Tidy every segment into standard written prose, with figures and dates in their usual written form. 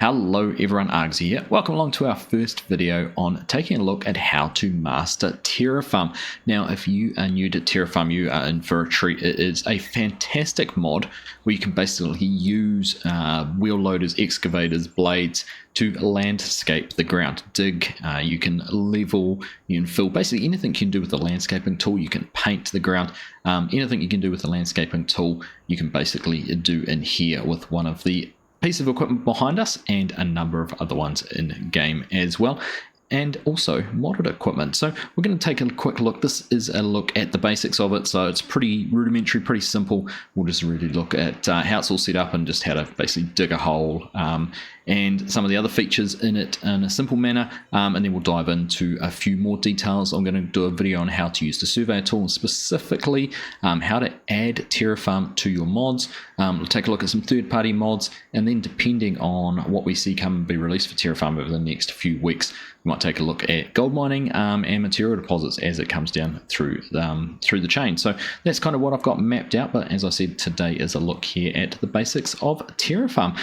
Hello everyone, Args here. Welcome along to our first video on taking a look at how to master Terrafarm. Now, if you are new to Terrafarm, you are in for a treat. It is a fantastic mod where you can basically use wheel loaders, excavators, blades to landscape the ground. Dig, you can level, you can fill, basically anything you can do with the landscaping tool. You can paint the ground. Anything you can do with the landscaping tool, you can basically do in here with one of the piece of equipment behind us and a number of other ones in game as well, and also modded equipment. So we're going to take a quick look. This is a look at the basics of it, so it's pretty rudimentary, pretty simple. We'll just really look at how it's all set up and just how to basically dig a hole and some of the other features in it in a simple manner, and then we'll dive into a few more details. I'm going to do a video on how to use the surveyor tool, and specifically how to add Terrafarm to your mods. We'll take a look at some third-party mods, and then depending on what we see come and be released for Terrafarm over the next few weeks, we might take a look at gold mining and material deposits as it comes down through the chain. So that's kind of what I've got mapped out, but as I said, today is a look here at the basics of Terrafarm.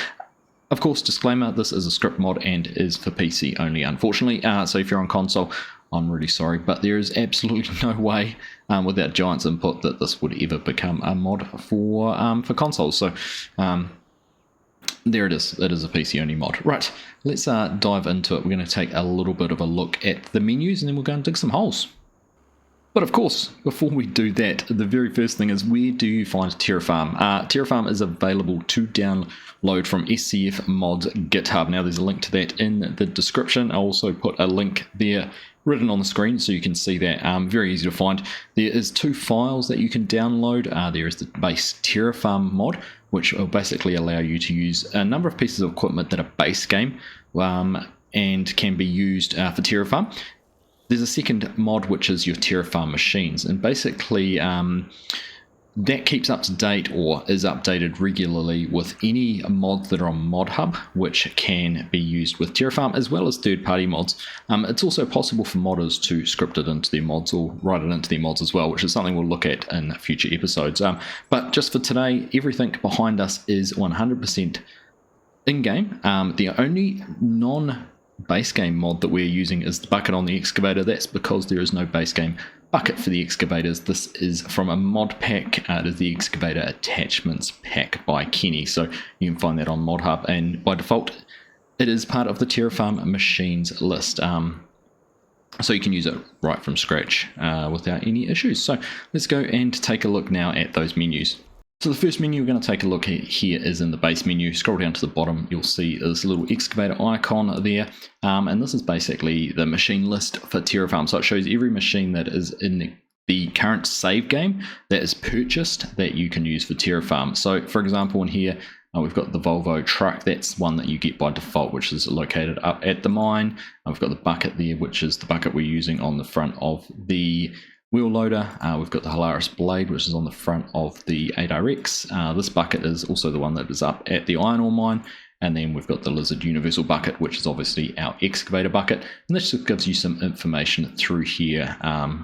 Of course, disclaimer, this is a script mod and is for PC only, unfortunately. So if you're on console, I'm really sorry, but there is absolutely no way without Giant's input that this would ever become a mod for consoles. So there it is. It is a PC only mod. Right, let's dive into it. We're going to take a little bit of a look at the menus, and then we'll go and dig some holes. But of course, before we do that, the very first thing is, where do you find Terrafarm? Terrafarm is available to download from SCF Mods GitHub. Now, there's a link to that in the description. I'll also put a link there written on the screen so you can see that. Very easy to find. There is two files that you can download. There is the base Terrafarm mod, which will basically allow you to use a number of pieces of equipment that are base game and can be used for Terrafarm. There's a second mod, which is your Terrafarm machines, and basically that keeps up to date or is updated regularly with any mods that are on ModHub, which can be used with Terrafarm, as well as third-party mods. It's also possible for modders to script it into their mods or write it into their mods as well, which is something we'll look at in future episodes. But just for today, everything behind us is 100% in-game. The only base game mod that we're using is the bucket on the excavator. That's because there is no base game bucket for the excavators. This is from a mod pack. It is the excavator attachments pack by Kenny, so you can find that on ModHub, and by default it is part of the Terrafarm machines list, so you can use it right from scratch without any issues. So let's go and take a look now at those menus. So the first menu we're going to take a look at here is in the base menu. Scroll down to the bottom, you'll see this little excavator icon there, and this is basically the machine list for Terrafarm. So it shows every machine that is in the current save game that is purchased that you can use for Terrafarm. So for example, in here we've got the Volvo truck. That's one that you get by default, which is located up at the mine. We've got the bucket there, which is the bucket we're using on the front of the wheel loader. We've got the Hilarious blade, which is on the front of the 8RX. This bucket is also the one that is up at the iron ore mine, and then we've got the Lizard universal bucket, which is obviously our excavator bucket. And this just gives you some information through here,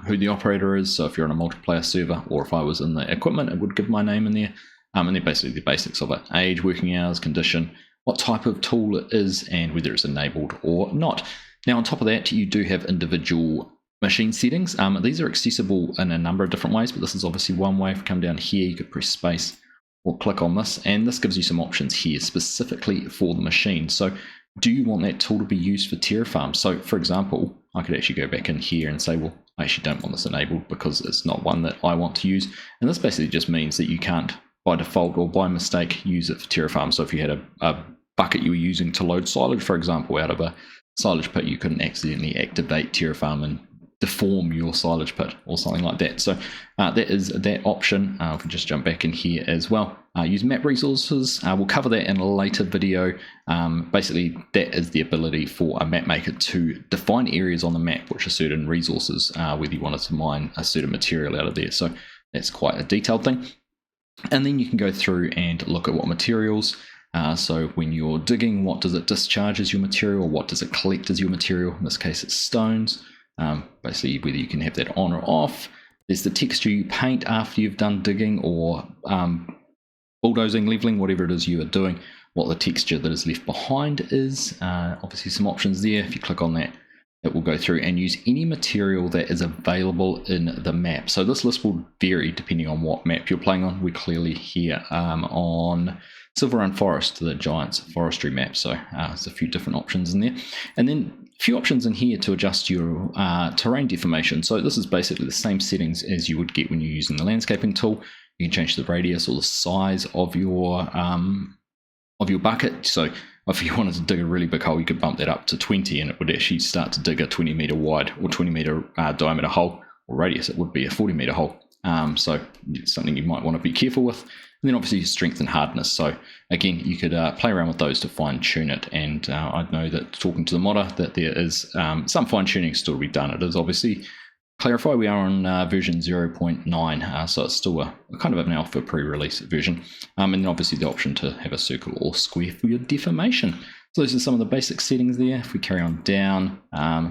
who the operator is. So if you're on a multiplayer server, or if I was in the equipment, it would give my name in there, and then basically the basics of it: age, working hours, condition, what type of tool it is, and whether it's enabled or not. Now on top of that, you do have individual machine settings. These are accessible in a number of different ways, but this is obviously one way. If you come down here, you could press space or click on this, and this gives you some options here specifically for the machine. So do you want that tool to be used for Terrafarm? So for example, I could actually go back in here and say, well, I actually don't want this enabled because it's not one that I want to use. And this basically just means that you can't by default or by mistake use it for Terrafarm. So if you had a bucket you were using to load silage, for example, out of a silage pit, you couldn't accidentally activate Terrafarm and deform your silage pit or something like that. So that is that option. We can just jump back in here as well. Use map resources. We'll cover that in a later video. Basically, that is the ability for a map maker to define areas on the map which are certain resources, whether you wanted to mine a certain material out of there. So that's quite a detailed thing. And then you can go through and look at what materials. So when you're digging, what does it discharge as your material? What does it collect as your material? In this case, it's stones. Basically, whether you can have that on or off. There's the texture you paint after you've done digging or bulldozing, leveling, whatever it is you are doing. what the texture that is left behind is. Obviously some options there. If you click on that, it will go through and use any material that is available in the map. So this list will vary depending on what map you're playing on. We're clearly here on Silverrun Forest, the Giants forestry map. So there's a few different options in there. And then a few options in here to adjust your terrain deformation. So this is basically the same settings as you would get when you're using the landscaping tool. You can change the radius or the size of your bucket. So if you wanted to dig a really big hole, you could bump that up to 20 and it would actually start to dig a 20 meter wide or 20 meter diameter hole, or radius it would be a 40 meter hole. So it's something you might want to be careful with. And then obviously strength and hardness. So again, you could play around with those to fine tune it. And I know that talking to the modder that there is some fine tuning still to be done. It is obviously, clarify, we are on version 0.9, so it's still a kind of an alpha pre-release version. And then obviously the option to have a circle or square for your deformation. So those are some of the basic settings there. If we carry on down,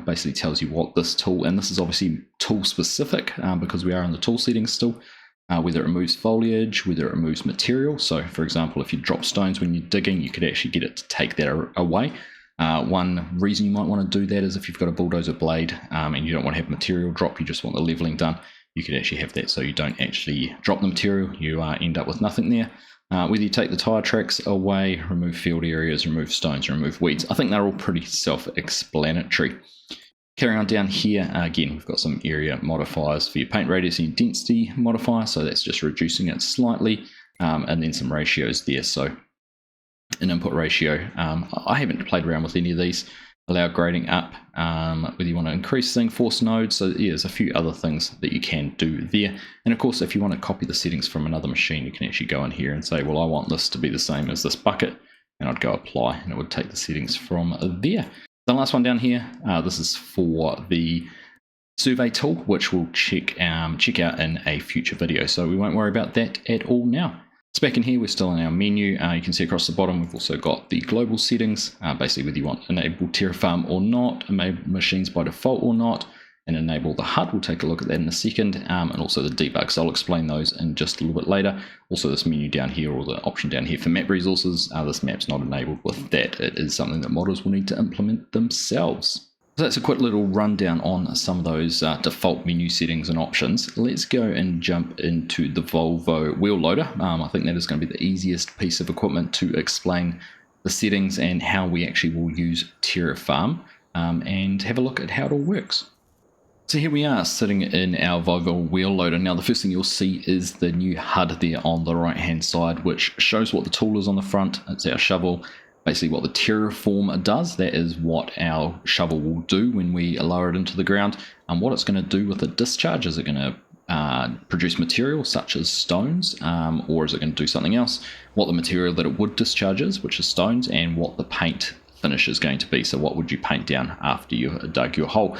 basically tells you what this tool, and this is obviously tool specific because we are in the tool settings still, whether it removes foliage, whether it removes material. So for example, if you drop stones when you're digging, you could actually get it to take that away. One reason you might want to do that is if you've got a bulldozer blade and you don't want to have material drop, you just want the leveling done, you could actually have that so you don't actually drop the material, you end up with nothing there. Whether you take the tyre tracks away, remove field areas, remove stones, remove weeds, I think they're all pretty self-explanatory. Carrying on down here, again, we've got some area modifiers for your paint radius and your density modifier, so that's just reducing it slightly, and then some ratios there. So an input ratio, I haven't played around with any of these. Allow grading up, whether you want to increase thing, force nodes. So yeah, there's a few other things that you can do there. And of course, if you want to copy the settings from another machine, you can actually go in here and say, well, I want this to be the same as this bucket, and I'd go apply, and it would take the settings from there. The last one down here, this is for the survey tool, which we'll check out in a future video. So we won't worry about that at all now. So back in here, we're still in our menu. You can see across the bottom, we've also got the global settings, basically whether you want enable Terrafarm or not, enable machines by default or not, and enable the HUD. We'll take a look at that in a second, and also the debug. So I'll explain those in just a little bit later. Also this menu down here, or the option down here for map resources, this map's not enabled with that. It is something that modders will need to implement themselves. So that's a quick little rundown on some of those default menu settings and options. Let's go and jump into the Volvo wheel loader. I think that is going to be the easiest piece of equipment to explain the settings and how we actually will use Terrafarm, and have a look at how it all works. So here we are sitting in our Volvo wheel loader. Now the first thing you'll see is the new HUD there on the right hand side, which shows what the tool is on the front. It's our shovel. Basically what the Terraform does, that is what our shovel will do when we lower it into the ground. And what it's going to do with the discharge, is it going to produce material such as stones, or is it going to do something else? What the material that it would discharge is, which is stones, and what the paint finish is going to be. So what would you paint down after you dug your hole?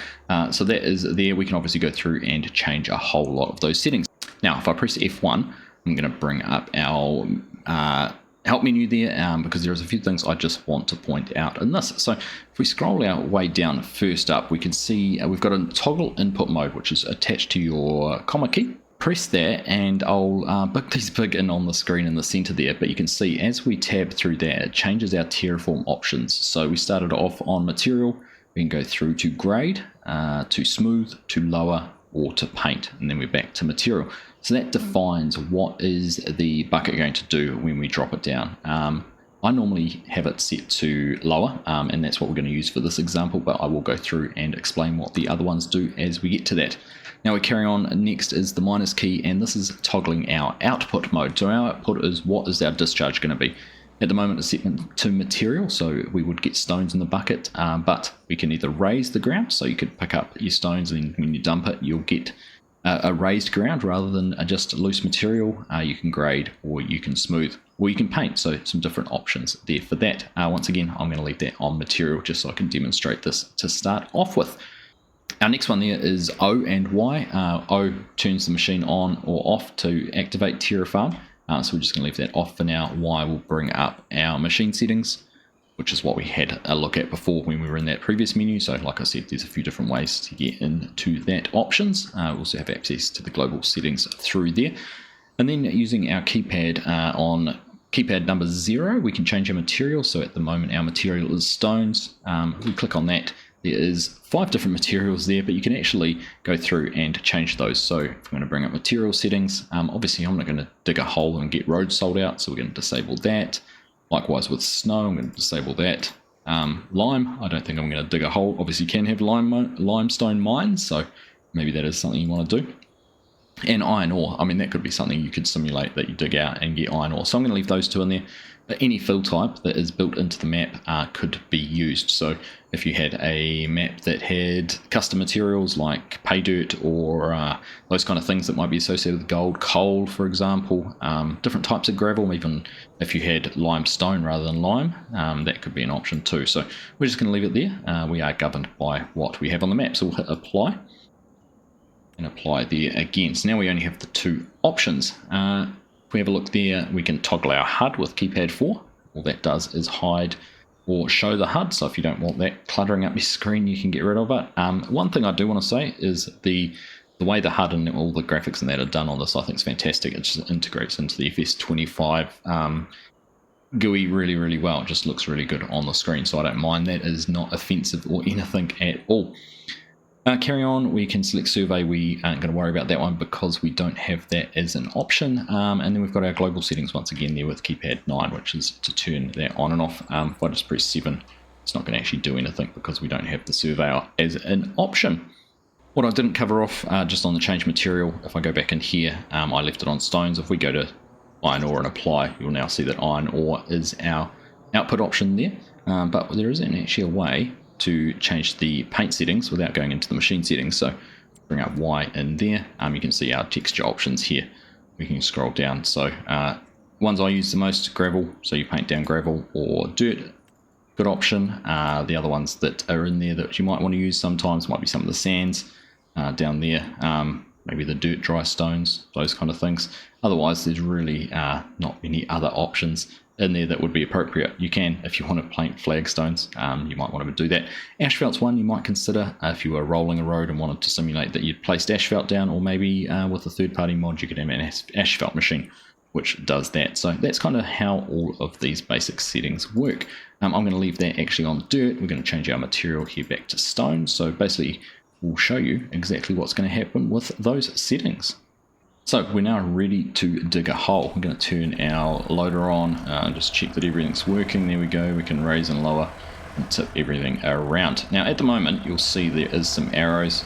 So that is there. We can obviously go through and change a whole lot of those settings. Now if I press F1, I'm going to bring up our help menu there, because there's a few things I just want to point out in this. So if we scroll our way down, first up we can see we've got a toggle input mode, which is attached to your comma key. Press that and I'll book these big in on the screen in the center there, but you can see as we tab through that, it changes our Terraform options. So we started off on material, we can go through to grade, to smooth, to lower, or to paint, and then we're back to material. So that defines what is the bucket going to do when we drop it down. I normally have it set to lower, and that's what we're going to use for this example, but I will go through and explain what the other ones do as we get to that. Now we carry on. Next is the minus key, and this is toggling our output mode. So our output is what is our discharge going to be. At the moment it's set to material, so we would get stones in the bucket, but we can either raise the ground, so you could pick up your stones and when you dump it you'll get a raised ground rather than just loose material. You can grade, or you can smooth, or you can paint. So some different options there for that. Once again, I'm going to leave that on material just so I can demonstrate this to start off with. Our next one there is O and Y. O turns the machine on or off to activate Terrafarm. So we're just going to leave that off for now. Y will bring up our machine settings, which is what we had a look at before when we were in that previous menu. So like I said, there's a few different ways to get into that options. We also have access to the global settings through there. And then using our keypad on keypad number 0, we can change our material. So at the moment our material is stones. We click on that. There is 5 different materials there, but you can actually go through and change those. So if I'm going to bring up material settings, obviously I'm not going to dig a hole and get road sold out, so we're going to disable that. Likewise with snow, I'm going to disable that. Lime, I don't think I'm going to dig a hole. Obviously you can have limestone mines, so maybe that is something you want to do. And iron ore, I mean that could be something you could simulate, that you dig out and get iron ore. So I'm going to leave those 2 in there. But any fill type that is built into the map could be used. So if you had a map that had custom materials like pay dirt or those kind of things that might be associated with gold, coal for example, different types of gravel, even if you had limestone rather than lime, that could be an option too. So we're just going to leave it there. We are governed by what we have on the map, so we'll hit apply and apply there again. So now we only have the 2 options. If we have a look there, we can toggle our HUD with keypad 4. All that does is hide or show the HUD, so if you don't want that cluttering up your screen, you can get rid of it. One thing I do want to say is the way the HUD and all the graphics and that are done on this, I think is fantastic. It just integrates into the FS25 GUI really, really well. It just looks really good on the screen, so I don't mind that. It is not offensive or anything at all. Carry on, we can select survey. We aren't going to worry about that one because we don't have that as an option. And then we've got our global settings once again there with keypad 9, which is to turn that on and off. If I just press 7, it's not going to actually do anything because we don't have the surveyor as an option. What I didn't cover off just on the change material, if I go back in here, I left it on stones. If we go to iron ore and apply, you'll now see that iron ore is our output option there. But there isn't actually a way to change the paint settings without going into the machine settings. So bring up Y in there. You can see our texture options here. We can scroll down. So ones I use the most, gravel. So you paint down gravel or dirt. Good option. The other ones that are in there that you might want to use sometimes might be some of the sands down there. Maybe the dirt, dry stones, those kind of things. Otherwise, there's really not many other options in there that would be appropriate. You can, if you want to paint flagstones, you might want to do that. Asphalt's one you might consider if you were rolling a road and wanted to simulate that you'd placed asphalt down, or maybe with a third-party mod you could have an asphalt machine which does that. So that's kind of how all of these basic settings work. I'm going to leave that actually on dirt. We're going to change our material here back to stone. So basically we'll show you exactly what's going to happen with those settings. So we're now ready to dig a hole. We're going to turn our loader on, just check that everything's working. There we go. We can raise and lower and tip everything around. Now at the moment you'll see there is some arrows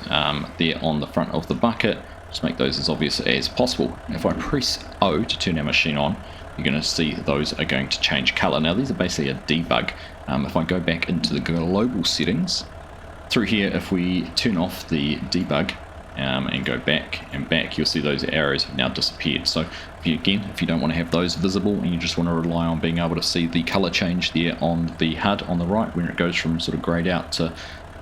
there on the front of the bucket. Just make those as obvious as possible. If I press O to turn our machine on, you're going to see those are going to change color. Now these are basically a debug. If I go back into the global settings, through here if we turn off the debug, and go back and back, you'll see those arrows have now disappeared. So if you don't want to have those visible and you just want to rely on being able to see the color change there on the HUD on the right when it goes from sort of grayed out to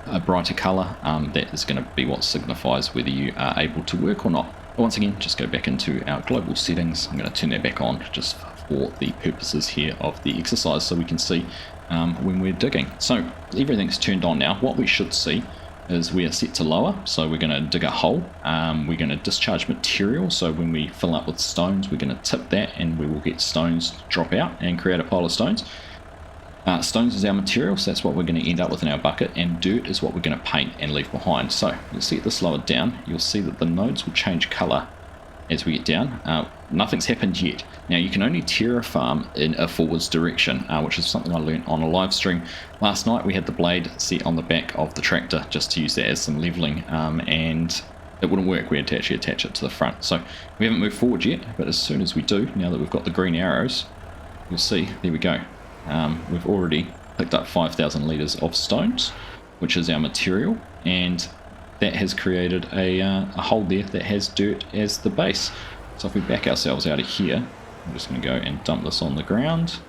a brighter color, that is going to be what signifies whether you are able to work or not. But once again, just go back into our global settings. I'm going to turn that back on just for the purposes here of the exercise so we can see when we're digging. So everything's turned on now. What we should see is we are set to lower, so we're going to dig a hole. We're going to discharge material, so when we fill up with stones we're going to tip that and we will get stones drop out and create a pile of stones. Stones is our material, so that's what we're going to end up with in our bucket, and dirt is what we're going to paint and leave behind. So let's set this lower down. You'll see that the nodes will change color as we get down. Nothing's happened yet. Now you can only terrafarm in a forwards direction, which is something I learned on a live stream last night. We had the blade set on the back of the tractor just to use that as some leveling, and it wouldn't work. We had to actually attach it to the front. So we haven't moved forward yet, but as soon as we do, now that we've got the green arrows, you'll see, there we go. We've already picked up 5,000 litres of stones, which is our material, and that has created a hole there that has dirt as the base. So if we back ourselves out of here, I'm just going to go and dump this on the ground. So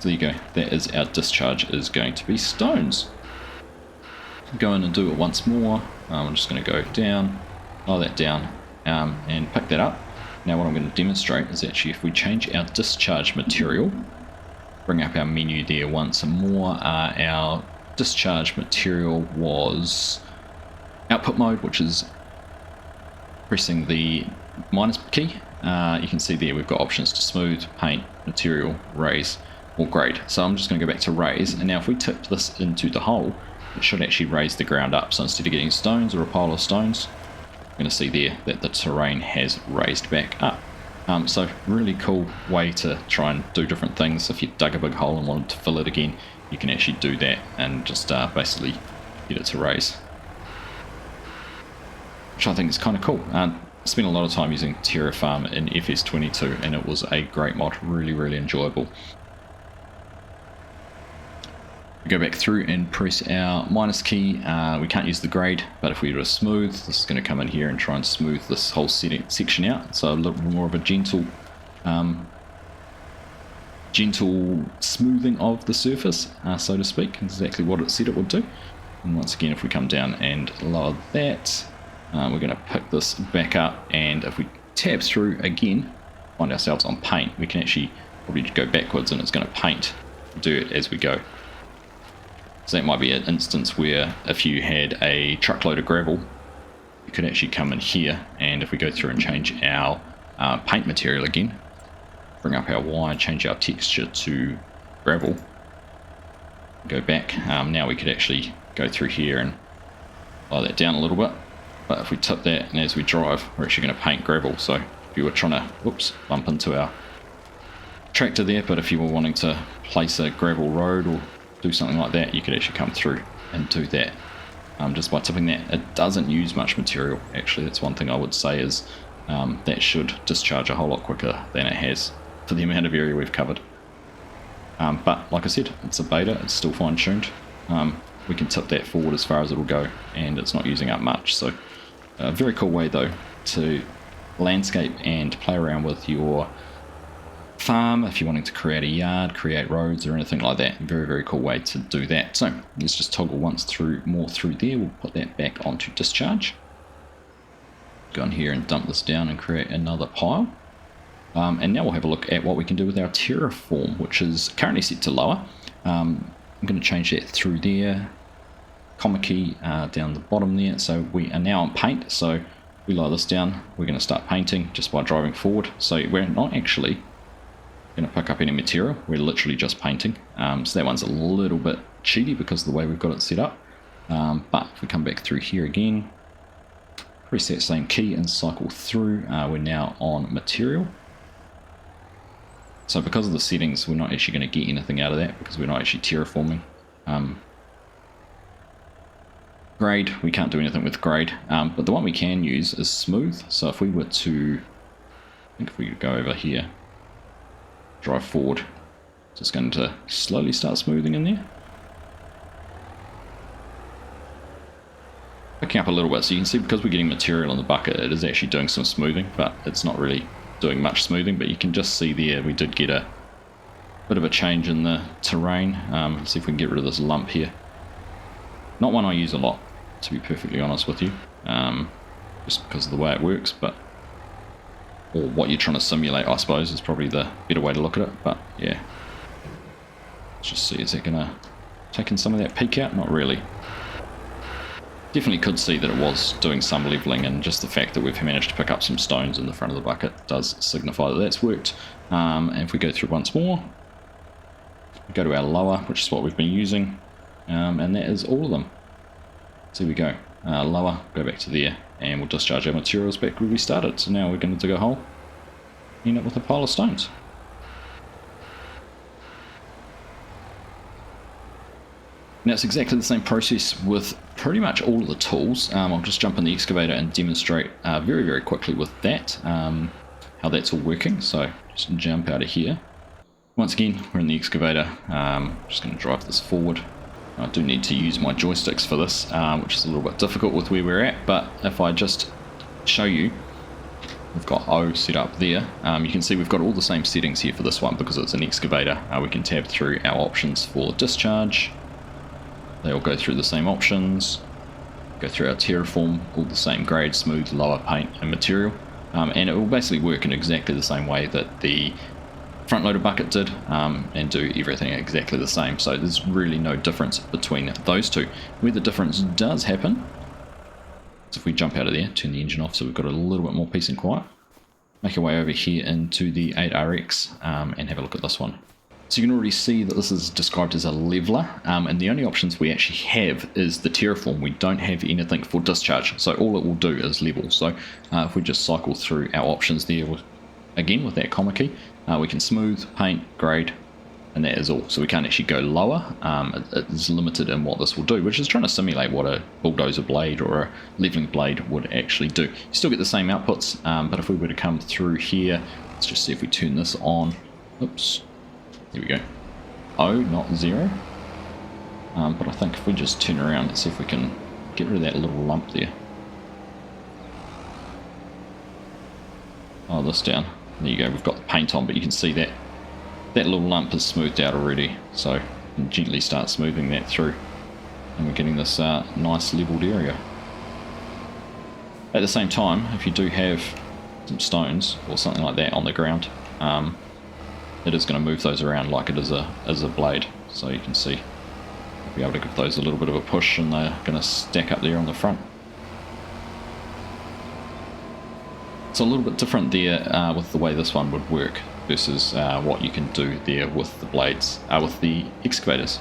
there you go, that is our discharge, is going to be stones. Go in and do it once more. I'm just going to go down, lower that down, and pick that up. Now what I'm going to demonstrate is actually if we change our discharge material, bring up our menu there once more, our discharge material was output mode, which is pressing the minus key. you can see there we've got options to smooth, paint, material, raise, or grade. So I'm just going to go back to raise, and now if we tip this into the hole, it should actually raise the ground up. So instead of getting stones or a pile of stones, you're going to see there that the terrain has raised back up. So really cool way to try and do different things. If you dug a big hole and wanted to fill it again, you can actually do that and just basically get it to raise, which I think is kind of cool. I spent a lot of time using Terrafarm in FS22 and it was a great mod, really enjoyable. We go back through and press our minus key. We can't use the grade, but if we do a smooth, this is going to come in here and try and smooth this whole section out. So a little more of a gentle smoothing of the surface, so to speak, exactly what it said it would do. And once again, if we come down and lower that, we're going to pick this back up, and if we tab through again, find ourselves on paint, we can actually probably go backwards and it's going to paint, do it as we go. So that might be an instance where if you had a truckload of gravel, you could actually come in here, and if we go through and change our paint material again, bring up our Y, change our texture to gravel, go back, now we could actually go through here and lower that down a little bit. But if we tip that, and as we drive, we're actually going to paint gravel. So if you were trying to, bump into our tractor there, but if you were wanting to place a gravel road or do something like that, you could actually come through and do that just by tipping that. It doesn't use much material, actually. That's one thing I would say is that should discharge a whole lot quicker than it has for the amount of area we've covered. But like I said, it's a beta, it's still fine-tuned. We can tip that forward as far as it'll go, and it's not using up much. So a very cool way though to landscape and play around with your farm if you're wanting to create a yard, create roads or anything like that. Very cool way to do that. So let's just toggle once more through there. We'll put that back onto discharge. Go in here and dump this down and create another pile. And now we'll have a look at what we can do with our terraform, which is currently set to lower. I'm going to change that through there, comma key down the bottom there. So we are now on paint, so we lower this down, we're going to start painting just by driving forward. So we're not actually going to pick up any material, we're literally just painting. So that one's a little bit cheaty because of the way we've got it set up. But if we come back through here again, press that same key and cycle through, we're now on material. So because of the settings, we're not actually going to get anything out of that because we're not actually terraforming. Grade, we can't do anything with grade, but the one we can use is smooth. So if we were to, I think if we go over here, drive forward, just going to slowly start smoothing in there. Picking up a little bit, so you can see because we're getting material in the bucket, it is actually doing some smoothing, but it's not really doing much smoothing. But you can just see there we did get a bit of a change in the terrain. Let's see if we can get rid of this lump here. Not one I use a lot, to be perfectly honest with you, just because of the way it works, but or what you're trying to simulate, I suppose, is probably the better way to look at it. But yeah, let's just see, is that going to take in some of that peak out? Not really. Definitely could see that it was doing some leveling, and just the fact that we've managed to pick up some stones in the front of the bucket does signify that that's worked. And if we go through once more, we go to our lower, which is what we've been using, and that is all of them. So here we go, lower, go back to there, and we'll discharge our materials back where we started. So now we're going to dig a hole, end up with a pile of stones. Now it's exactly the same process with pretty much all of the tools. I'll just jump in the excavator and demonstrate very quickly with that, how that's all working. So just jump out of here. Once again, we're in the excavator. Just going to drive this forward. I do need to use my joysticks for this, which is a little bit difficult with where we're at, but if I just show you, we've got O set up there. You can see we've got all the same settings here for this one because it's an excavator. We can tab through our options for discharge. They all go through the same options, go through our terraform, all the same grade, smooth, lower, paint and material, and it will basically work in exactly the same way that the front loader bucket did, and do everything exactly the same. So there's really no difference between those two. Where the difference does happen is if we jump out of there, turn the engine off so we've got a little bit more peace and quiet. Make our way over here into the 8RX and have a look at this one. So you can already see that this is described as a leveler, and the only options we actually have is the Terraform. We don't have anything for discharge, so all it will do is level. So if we just cycle through our options there, again with that comma key, we can smooth, paint, grade, and that is all. So we can't actually go lower. It is limited in what this will do, which is trying to simulate what a bulldozer blade or a leveling blade would actually do. You still get the same outputs, but if we were to come through here, let's just see if we turn this on. Oops, there we go. Oh, not 0. But I think if we just turn around, let's see if we can get rid of that little lump there. Oh, this down. There you go, we've got the paint on, but you can see that that little lump is smoothed out already, so you can gently start smoothing that through, and we're getting this nice leveled area. At the same time, if you do have some stones or something like that on the ground, it is going to move those around like it is a blade. So you can see we'll be able to give those a little bit of a push, and they're going to stack up there on the front. It's a little bit different there with the way this one would work versus what you can do there with the blades, with the excavators.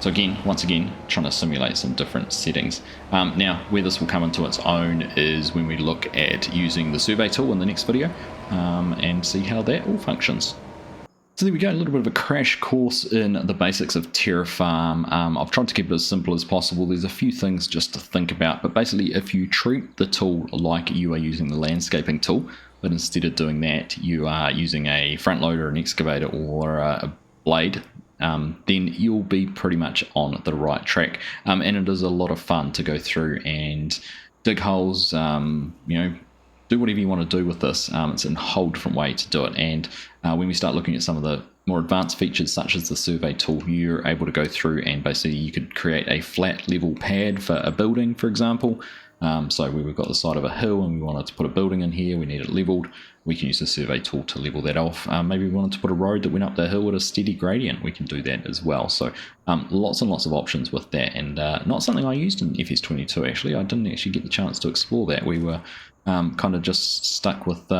So again, once again, trying to simulate some different settings. Now, where this will come into its own is when we look at using the survey tool in the next video and see how that all functions. So there we go, a little bit of a crash course in the basics of Terrafarm. I've tried to keep it as simple as possible. There's a few things just to think about, but basically if you treat the tool like you are using the landscaping tool, but instead of doing that, you are using a front loader, an excavator, or a blade, then you'll be pretty much on the right track. And it is a lot of fun to go through and dig holes, do whatever you want to do with this. It's a whole different way to do it. And when we start looking at some of the more advanced features such as the survey tool, you're able to go through and basically you could create a flat level pad for a building, for example. So we've got the side of a hill and we wanted to put a building in here, we need it leveled, we can use the survey tool to level that off. Maybe we wanted to put a road that went up the hill at a steady gradient, we can do that as well. So lots and lots of options with that, and not something I used in FS22 actually. I didn't actually get the chance to explore that. We were kind of just stuck with,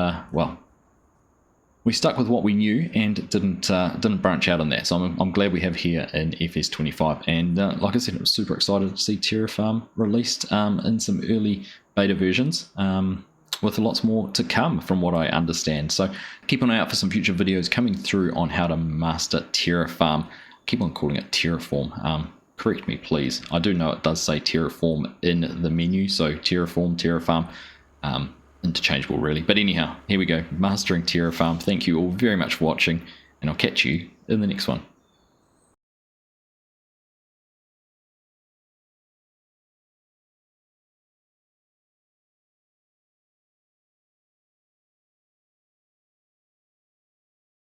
we stuck with what we knew and didn't branch out on that. So I'm glad we have here in FS25. And like I said, I'm super excited to see Terrafarm released in some early beta versions, with lots more to come from what I understand. So keep an eye out for some future videos coming through on how to master Terrafarm. Keep on calling it Terraform. Correct me, please. I do know it does say Terraform in the menu, so Terrafarm. Interchangeable really, but anyhow, here we go, mastering Terrafarm. Thank you all very much for watching, and I'll catch you in the next one.